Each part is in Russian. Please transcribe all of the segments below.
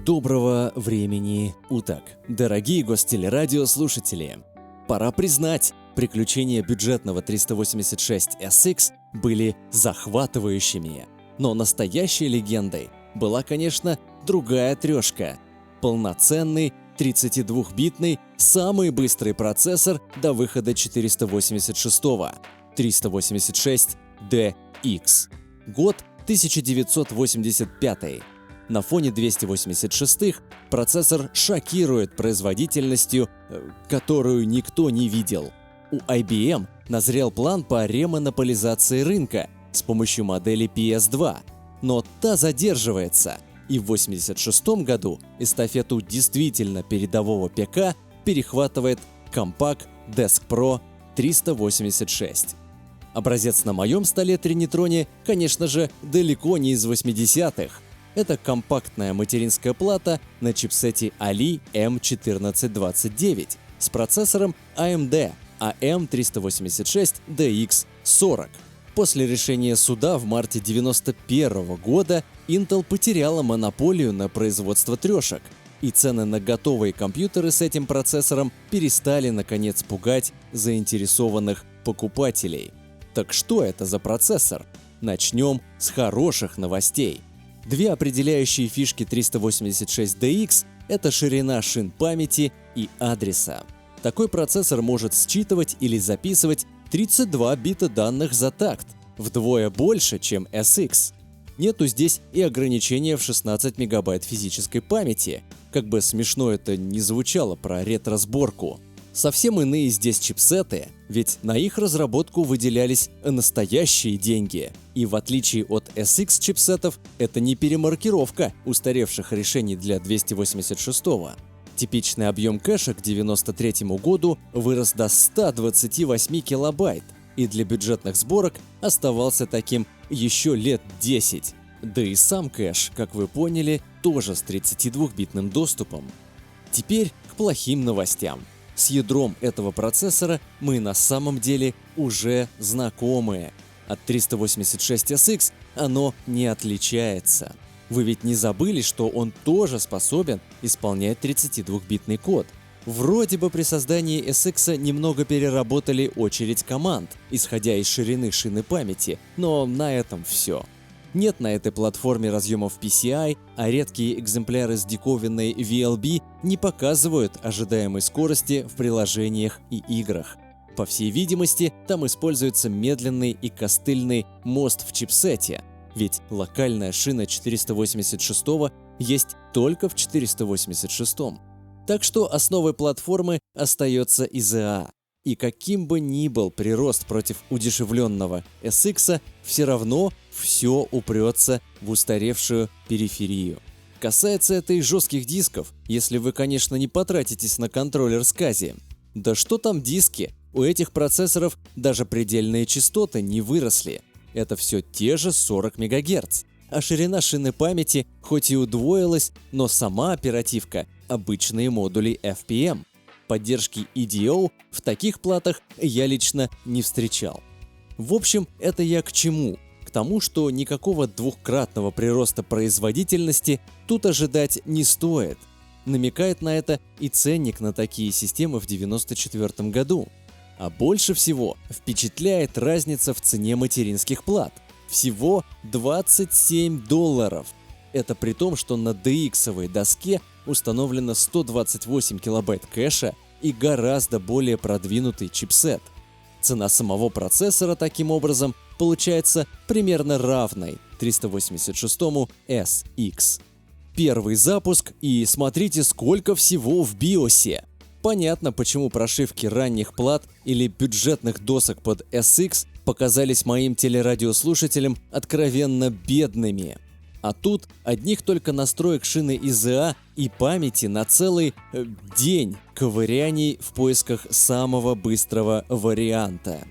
Доброго времени уток, дорогие гостелерадиослушатели! Пора признать, приключения бюджетного 386SX были захватывающими. Но настоящей легендой была, конечно, другая трешка. Полноценный 32-битный самый быстрый процессор до выхода 486-го 386DX. Год 1985. На фоне 286-х процессор шокирует производительностью, которую никто не видел. У IBM назрел план по ремонополизации рынка с помощью модели PS2, но та задерживается, и в 1986 году эстафету действительно передового ПК перехватывает Compaq Desk Pro 386. Образец на моем столе Тринитроне, конечно же, далеко не из 80-х. Это компактная материнская плата на чипсете Ali M1429 с процессором AMD AM386DX40. После решения суда в марте 1991 года Intel потеряла монополию на производство трешек, и цены на готовые компьютеры с этим процессором перестали наконец пугать заинтересованных покупателей. Так что это за процессор? Начнем с хороших новостей. Две определяющие фишки 386DX – это ширина шин памяти и адреса. Такой процессор может считывать или записывать 32 бита данных за такт, вдвое больше, чем SX. Нету здесь и ограничения в 16 мегабайт физической памяти, как бы смешно это ни звучало про ретро-сборку. Совсем иные здесь чипсеты, ведь на их разработку выделялись настоящие деньги. И в отличие от SX чипсетов, это не перемаркировка устаревших решений для 286-го. Типичный объем кэша к 1993 году вырос до 128 килобайт, и для бюджетных сборок оставался таким еще лет 10. Да и сам кэш, как вы поняли, тоже с 32-битным доступом. Теперь к плохим новостям. С ядром этого процессора мы на самом деле уже знакомы. От 386SX оно не отличается. Вы ведь не забыли, что он тоже способен исполнять 32-битный код? Вроде бы при создании SX немного переработали очередь команд, исходя из ширины шины памяти, но на этом все. Нет на этой платформе разъемов PCI, а редкие экземпляры с диковинной VLB не показывают ожидаемой скорости в приложениях и играх. По всей видимости, там используется медленный и костыльный мост в чипсете, ведь локальная шина 486 есть только в 486. Так что основой платформы остается ISA. И каким бы ни был прирост против удешевленного SX, все равно все упрется в устаревшую периферию. Касается это и жестких дисков, если вы, конечно, не потратитесь на контроллер SCSI. Да что там диски? У этих процессоров даже предельные частоты не выросли. Это все те же 40 МГц. А ширина шины памяти хоть и удвоилась, но сама оперативка – обычные модули FPM. Поддержки EDO в таких платах я лично не встречал. В общем, это я к чему? К тому, что никакого двухкратного прироста производительности тут ожидать не стоит. Намекает на это и ценник на такие системы в 1994 году. А больше всего впечатляет разница в цене материнских плат. Всего $27. Это при том, что на DX-овой доске установлено 128 килобайт кэша и гораздо более продвинутый чипсет. Цена самого процессора таким образом получается примерно равной 386-му SX. Первый запуск, и смотрите, сколько всего в биосе. Понятно, почему прошивки ранних плат или бюджетных досок под SX показались моим телерадиослушателям откровенно бедными. А тут одних только настроек шины ISA и памяти на целый день ковыряний в поисках самого быстрого варианта.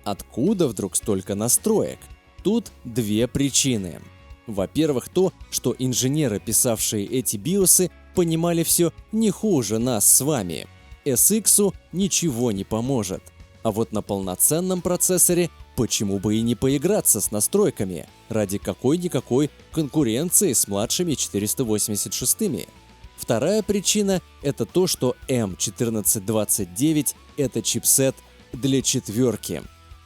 Откуда вдруг столько настроек? Тут две причины. Во-первых, то, что инженеры, писавшие эти биосы, понимали все не хуже нас с вами. SX-у ничего не поможет. А вот на полноценном процессоре Почему бы и не поиграться с настройками ради какой-никакой конкуренции с младшими 486-ми? Вторая причина – это то, что M1429 – это чипсет для четверки.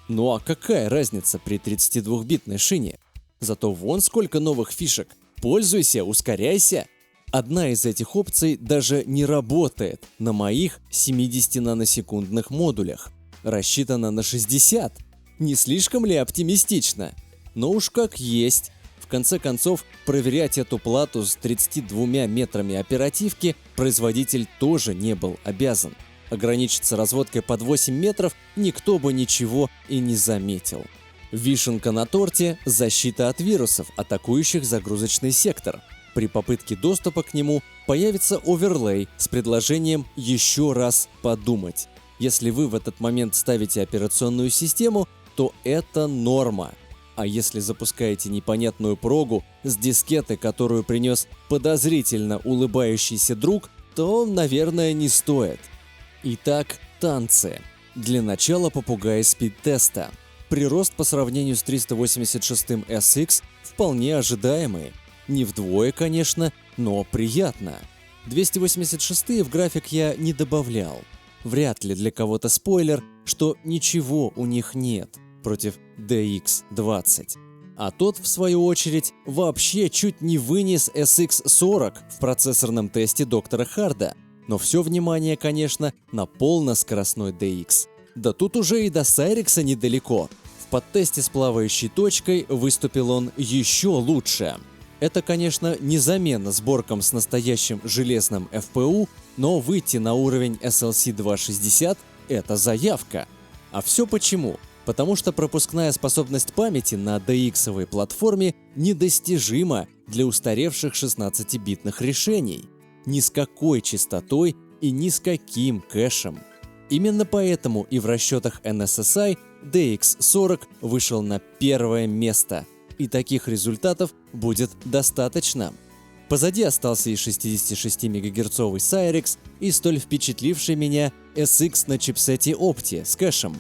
Ну а какая разница при 32-битной шине? Зато вон сколько новых фишек. Пользуйся, ускоряйся. Одна из этих опций даже не работает на моих 70-наносекундных модулях. Рассчитана на 60. Не слишком ли оптимистично? Но уж как есть. В конце концов, проверять эту плату с 32 метрами оперативки производитель тоже не был обязан. Ограничиться разводкой под 8 метров никто бы ничего и не заметил. Вишенка на торте – защита от вирусов, атакующих загрузочный сектор. При попытке доступа к нему появится оверлей с предложением еще раз подумать. Если вы в этот момент ставите операционную систему, то это норма. А если запускаете непонятную прогу с дискеты, которую принес подозрительно улыбающийся друг, то, наверное, не стоит. Итак, танцы. Для начала попугай спид-теста. Прирост по сравнению с 386-м SX вполне ожидаемый. Не вдвое, конечно, но приятно. 286-е в график я не добавлял. Вряд ли для кого-то спойлер, что ничего у них нет против DX20. А тот, в свою очередь, вообще чуть не вынес SX40 в процессорном тесте доктора Харда. Но все внимание, конечно, на полноскоростной DX. Да тут уже и до Сайрекса недалеко. В подтесте с плавающей точкой выступил он еще лучше. Это, конечно, не замена сборкам с настоящим железным FPU, но выйти на уровень SLC 260 – это заявка. А все почему? Потому что пропускная способность памяти на DX-овой платформе недостижима для устаревших 16-битных решений. Ни с какой частотой и ни с каким кэшем. Именно поэтому и в расчетах NSSI DX40 вышел на первое место. И таких результатов будет достаточно. Позади остался и 66 МГц Cyrix, и столь впечатливший меня SX на чипсете Opti с кэшем.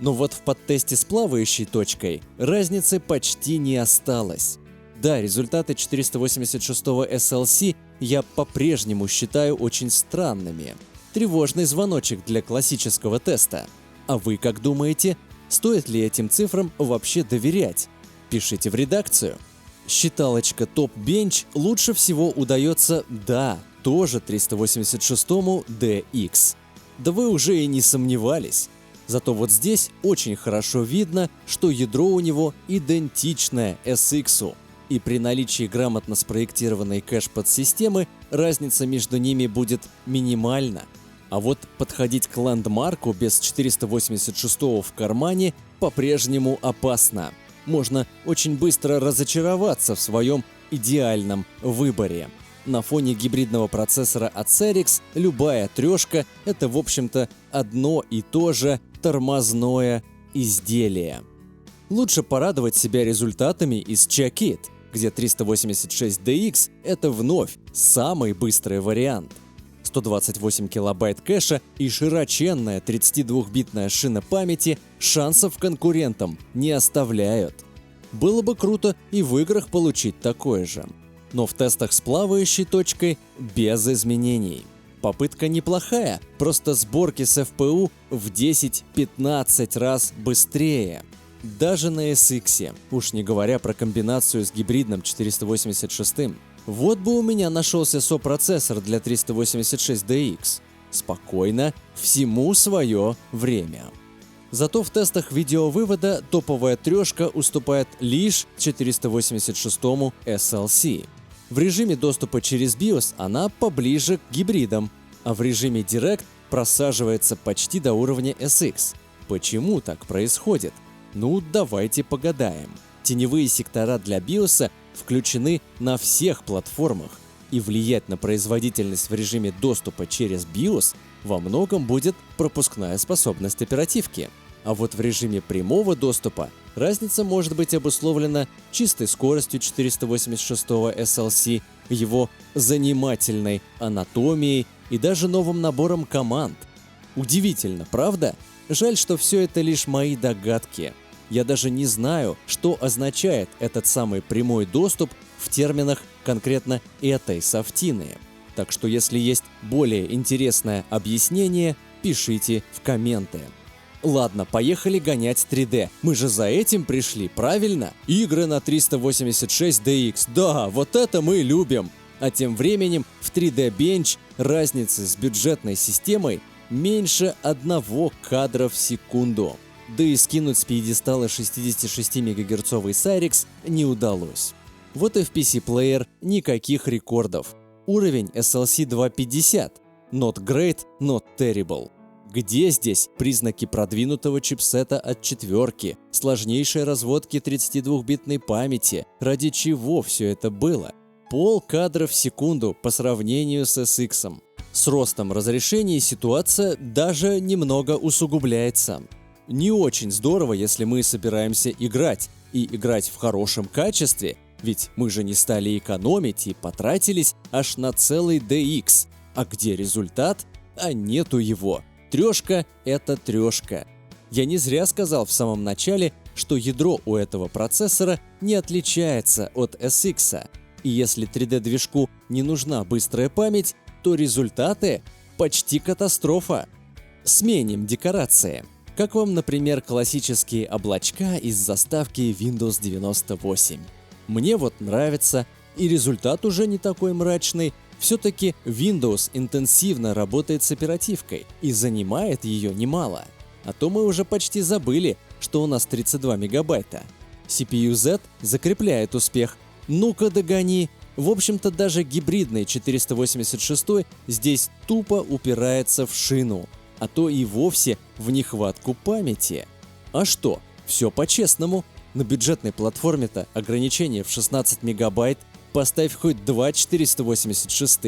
Но вот в подтесте с плавающей точкой разницы почти не осталось. Да, результаты 486-го SLC я по-прежнему считаю очень странными. Тревожный звоночек для классического теста. А вы как думаете, стоит ли этим цифрам вообще доверять? Пишите в редакцию. Считалочка топ-бенч лучше всего удается, да, тоже 386-му DX. Да вы уже и не сомневались. Зато вот здесь очень хорошо видно, что ядро у него идентичное SX-у. И при наличии грамотно спроектированной кэш-подсистемы разница между ними будет минимальна. А вот подходить к лендмарку без 486-го в кармане по-прежнему опасно. Можно очень быстро разочароваться в своем идеальном выборе. На фоне гибридного процессора от Cyrix любая трешка – это, в общем-то, одно и то же тормозное изделие. Лучше порадовать себя результатами из Chakit, где 386DX – это вновь самый быстрый вариант. 128 килобайт кэша и широченная 32-битная шина памяти шансов конкурентам не оставляют. Было бы круто и в играх получить такое же. Но в тестах с плавающей точкой без изменений. Попытка неплохая, просто сборки с FPU в 10-15 раз быстрее. Даже на SX, уж не говоря про комбинацию с гибридным 486-м. Вот бы у меня нашелся сопроцессор для 386DX. Спокойно, всему свое время. Зато в тестах видеовывода топовая трешка уступает лишь 486-му SLC. В режиме доступа через BIOS она поближе к гибридам, а в режиме Direct просаживается почти до уровня SX. Почему так происходит? Ну, давайте погадаем. Теневые сектора для BIOS включены на всех платформах, и влиять на производительность в режиме доступа через BIOS во многом будет пропускная способность оперативки. А вот в режиме прямого доступа разница может быть обусловлена чистой скоростью 486-го SLC, его занимательной анатомией и даже новым набором команд. Удивительно, правда? Жаль, что все это лишь мои догадки. Я даже не знаю, что означает этот самый прямой доступ в терминах конкретно этой софтины. Так что если есть более интересное объяснение, пишите в комменты. Ладно, поехали гонять 3D. Мы же за этим пришли, правильно? Игры на 386 DX. Да, вот это мы любим. А тем временем в 3D Bench разницы с бюджетной системой меньше 1 кадра в секунду. Да и скинуть с пьедестала 66 МГц Cyrix не удалось. Вот и в PC Player никаких рекордов. Уровень SLC 250. Not great, not terrible. Где здесь признаки продвинутого чипсета от четверки, сложнейшей разводки 32-битной памяти? Ради чего все это было? Пол кадра в секунду по сравнению с SX. С ростом разрешений ситуация даже немного усугубляется. Не очень здорово, если мы собираемся играть, и играть в хорошем качестве, ведь мы же не стали экономить и потратились аж на целый DX. А где результат? А нету его. Трешка – это трешка. Я не зря сказал в самом начале, что ядро у этого процессора не отличается от SX. И если 3D-движку не нужна быстрая память, то результаты – почти катастрофа. Сменим декорации. Как вам, например, классические облачка из заставки Windows 98? Мне вот нравится, и результат уже не такой мрачный. Все-таки Windows интенсивно работает с оперативкой и занимает ее немало. А то мы уже почти забыли, что у нас 32 мегабайта. CPU-Z закрепляет успех. Ну-ка догони. В общем-то, даже гибридный 486 здесь тупо упирается в шину, а то и вовсе в нехватку памяти. А что? Все по-честному. На бюджетной платформе-то ограничение в 16 мегабайт. Поставь хоть 2 486.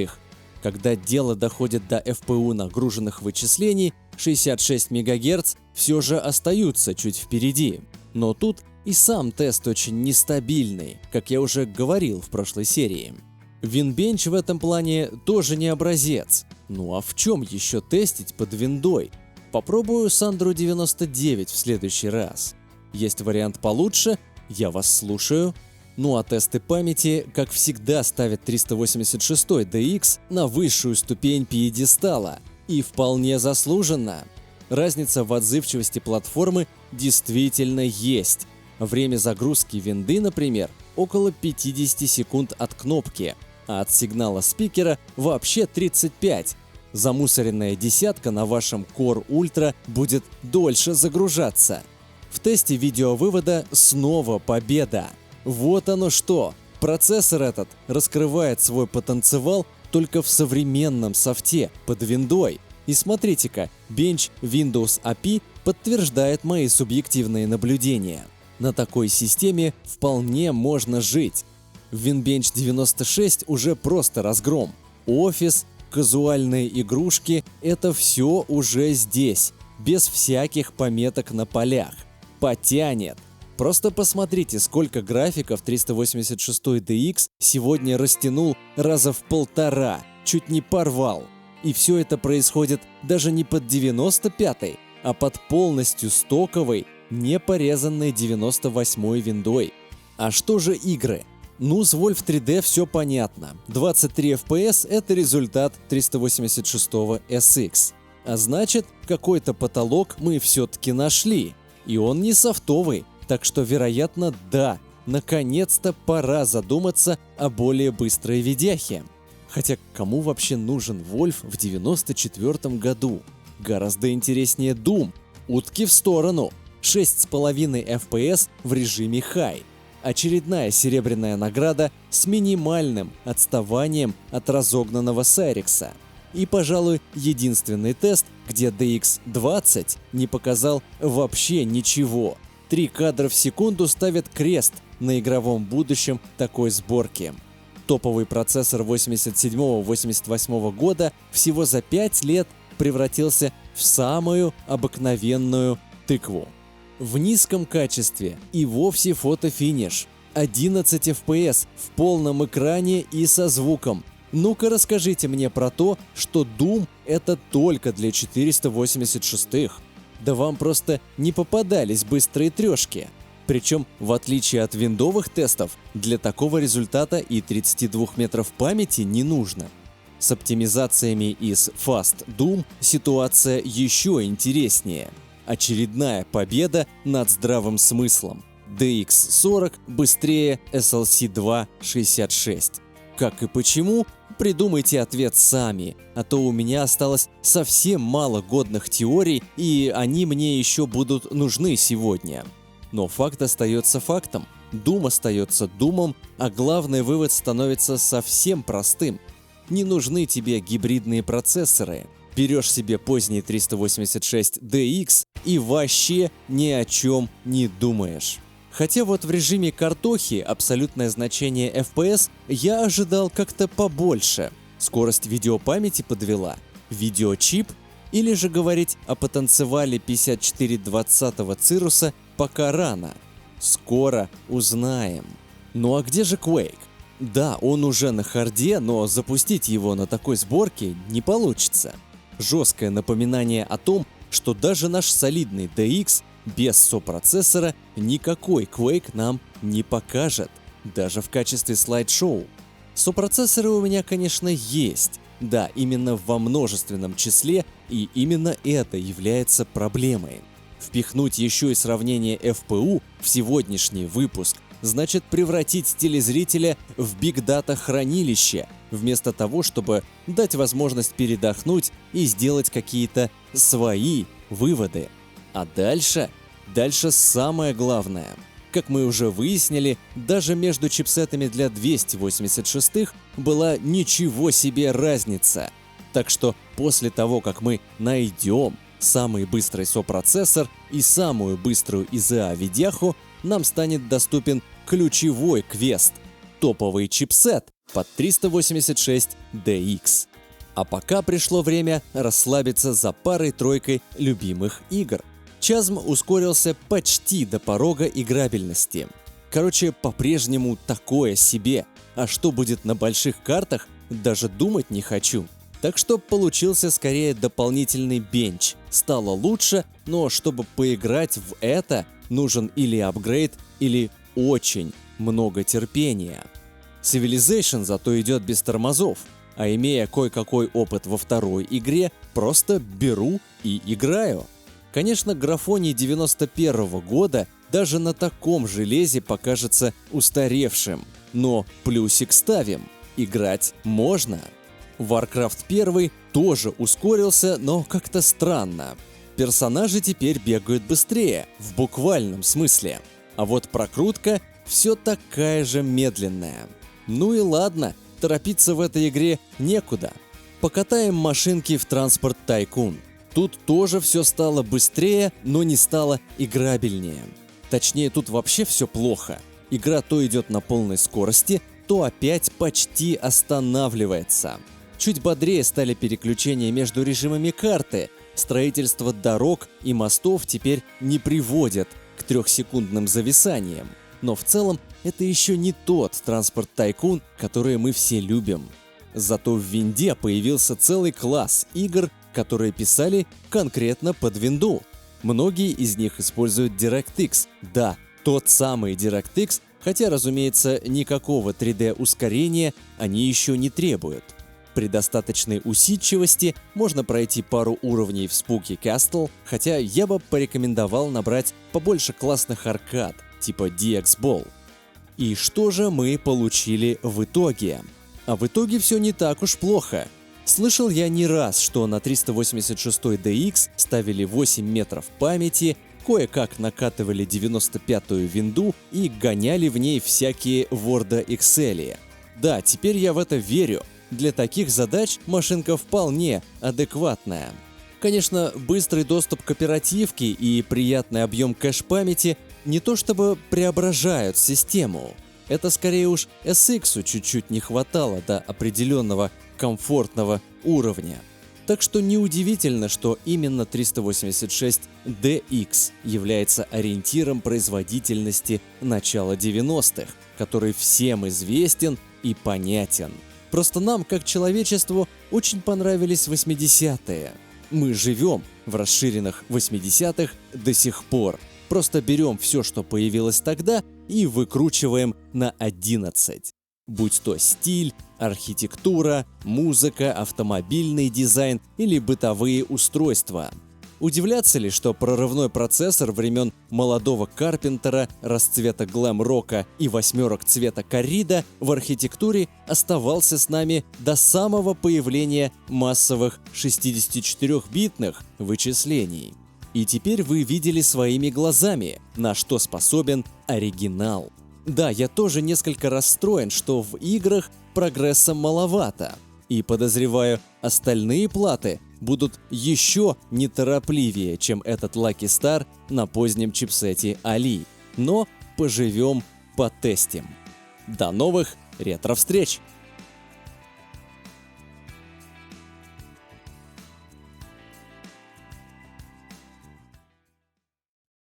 Когда дело доходит до FPU нагруженных вычислений, 66 МГц все же остаются чуть впереди. Но тут и сам тест очень нестабильный, как я уже говорил в прошлой серии. WinBench в этом плане тоже не образец. Ну а в чем еще тестить под виндой? Попробую Sandro 99 в следующий раз. Есть вариант получше? Я вас слушаю. Ну а тесты памяти, как всегда, ставят 386 DX на высшую ступень пьедестала. И вполне заслуженно. Разница в отзывчивости платформы действительно есть. Время загрузки винды, например, около 50 секунд от кнопки, а от сигнала спикера вообще 35. Замусоренная десятка на вашем Core Ultra будет дольше загружаться. В тесте видеовывода снова победа. Вот оно что! Процессор этот раскрывает свой потенциал только в современном софте под виндой. И смотрите-ка, Bench Windows API подтверждает мои субъективные наблюдения. На такой системе вполне можно жить. В WinBench 96 уже просто разгром. Офис, казуальные игрушки – это все уже здесь, без всяких пометок на полях. Потянет. Просто посмотрите, сколько графиков 386 DX сегодня растянул раза в 1,5, чуть не порвал. И все это происходит даже не под 95-й, а под полностью стоковой, не порезанной 98-й виндой. А что же игры? Ну, с Wolf 3D все понятно. 23 FPS – это результат 386-го SX. А значит, какой-то потолок мы все-таки нашли. И он не софтовый. Так что, вероятно, да, наконец-то пора задуматься о более быстрой видяхе. Хотя кому вообще нужен Wolf в 94 году? Гораздо интереснее Doom. Утки в сторону. 6,5 FPS в режиме High. Очередная серебряная награда с минимальным отставанием от разогнанного Cyrix. И, пожалуй, единственный тест, где DX20 не показал вообще ничего. 3 кадра в секунду ставят крест на игровом будущем такой сборки. Топовый процессор 87-88 года всего за 5 лет превратился в самую обыкновенную тыкву. В низком качестве и вовсе фотофиниш. 11 FPS в полном экране и со звуком. Ну-ка расскажите мне про то, что Doom это только для 486-х. Да вам просто не попадались быстрые трешки. Причем, в отличие от виндовых тестов, для такого результата и 32 метров памяти не нужно. С оптимизациями из Fast Doom ситуация еще интереснее. Очередная победа над здравым смыслом. DX40 быстрее SLC 266. Как и почему? Придумайте ответ сами, а то у меня осталось совсем мало годных теорий, и они мне еще будут нужны сегодня. Но факт остается фактом, Doom остается Doom'ом, а главный вывод становится совсем простым. Не нужны тебе гибридные процессоры. Берешь себе поздний 386DX и вообще ни о чем не думаешь. Хотя вот в режиме картохи абсолютное значение FPS я ожидал как-то побольше. Скорость видеопамяти подвела. Видеочип? Или же говорить о потанцевале 5420-го Цируса пока рано. Скоро узнаем. Ну а где же Quake? Да, он уже на харде, но запустить его на такой сборке не получится. Жесткое напоминание о том, что даже наш солидный DX без сопроцессора никакой Quake нам не покажет, даже в качестве слайд-шоу. Сопроцессоры у меня, конечно, есть, да, именно во множественном числе, и именно это является проблемой. Впихнуть еще и сравнение FPU в сегодняшний выпуск значит превратить телезрителя в биг-дата-хранилище, вместо того, чтобы дать возможность передохнуть и сделать какие-то свои выводы. А дальше самое главное. Как мы уже выяснили, даже между чипсетами для 286-х была ничего себе разница. Так что после того, как мы найдем самый быстрый сопроцессор и самую быструю ISA-видяху, нам станет доступен ключевой квест – топовый чипсет под 386DX. А пока пришло время расслабиться за парой-тройкой любимых игр. Chasm ускорился почти до порога играбельности. Короче, по-прежнему такое себе. А что будет на больших картах, даже думать не хочу. Так что получился скорее дополнительный бенч. Стало лучше, но чтобы поиграть в это, нужен или апгрейд, или очень много терпения. Civilization зато идет без тормозов, а имея кое-какой опыт во второй игре, просто беру и играю. Конечно, графоний 91-го года даже на таком железе покажется устаревшим, но плюсик ставим – играть можно. Warcraft 1 тоже ускорился, но как-то странно. Персонажи теперь бегают быстрее, в буквальном смысле. А вот прокрутка все такая же медленная. Ну и ладно, торопиться в этой игре некуда. Покатаем машинки в Transport Tycoon. Тут тоже все стало быстрее, но не стало играбельнее. Точнее, тут вообще все плохо. Игра то идет на полной скорости, то опять почти останавливается. Чуть бодрее стали переключения между режимами карты. Строительство дорог и мостов теперь не приводит к 3-секундным зависаниям. Но в целом это еще не тот Transport Tycoon, который мы все любим. Зато в винде появился целый класс игр, которые писали конкретно под винду. Многие из них используют DirectX. Да, тот самый DirectX, хотя, разумеется, никакого 3D-ускорения они еще не требуют. При достаточной усидчивости можно пройти пару уровней в Spooky Castle, хотя я бы порекомендовал набрать побольше классных аркад, типа DX Ball. И что же мы получили в итоге? А в итоге все не так уж плохо. Слышал я не раз, что на 386DX ставили 8 метров памяти, кое-как накатывали 95-ю винду и гоняли в ней всякие Word Excel. Да, теперь я в это верю. Для таких задач машинка вполне адекватная. Конечно, быстрый доступ к оперативке и приятный объем кэш-памяти не то чтобы преображают систему. Это скорее уж SX чуть-чуть не хватало до определенного комфортного уровня. Так что неудивительно, что именно 386DX является ориентиром производительности начала 90-х, который всем известен и понятен. Просто нам, как человечеству, очень понравились 80-е. Мы живем в расширенных 80-х до сих пор. Просто берем все, что появилось тогда, и выкручиваем на 11. Будь то стиль, архитектура, музыка, автомобильный дизайн или бытовые устройства. Удивляться ли, что прорывной процессор времен молодого Карпентера, расцвета глэм-рока и восьмерок цвета коррида в архитектуре оставался с нами до самого появления массовых 64-битных вычислений. И теперь вы видели своими глазами, на что способен оригинал. Да, я тоже несколько расстроен, что в играх прогресса маловато. И подозреваю, остальные платы будут еще неторопливее, чем этот Lucky Star на позднем чипсете Али. Но поживем, потестим. До новых ретро-встреч!